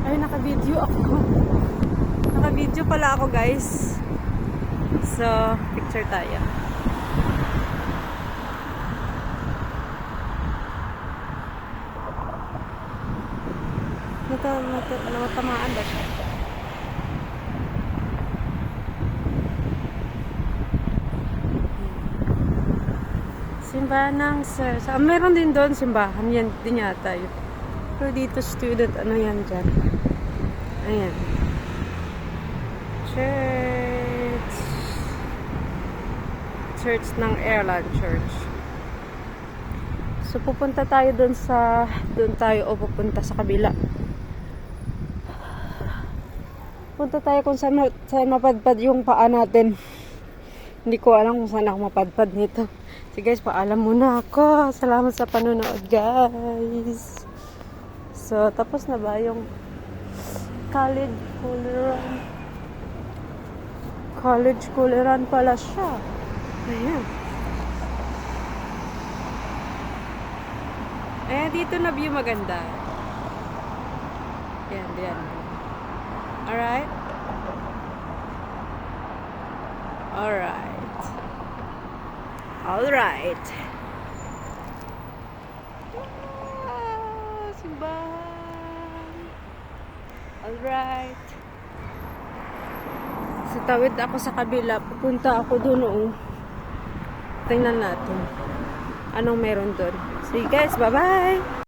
Ay, naka-video ako. Naka-video pala ako, guys. So, picture tayo. Matamaan ba siya? Simbahan ng Sir. Meron din doon simbahan. Yan din yata yun. Pero dito student, ano yan dyan? Ayan. Church. Church ng Airland Church. So, pupunta tayo doon tayo o pupunta sa kabila. Punta tayo kung saan mapadpad yung paa natin. Hindi ko alam kung saan ako mapadpad nito. So guys, paalam muna ako. Salamat sa panonood, guys. So, tapos na ba yung College Kuliran? College Kuliran pala siya. Ayan. Ayan, dito na view maganda. Ayan, diyan. Alright? Alright. Alright. Simbahan. Alright. So, tawid ako sa kabila. Pupunta ako doon noong. Tingnan natin. Anong meron doon. See you guys. Bye-bye.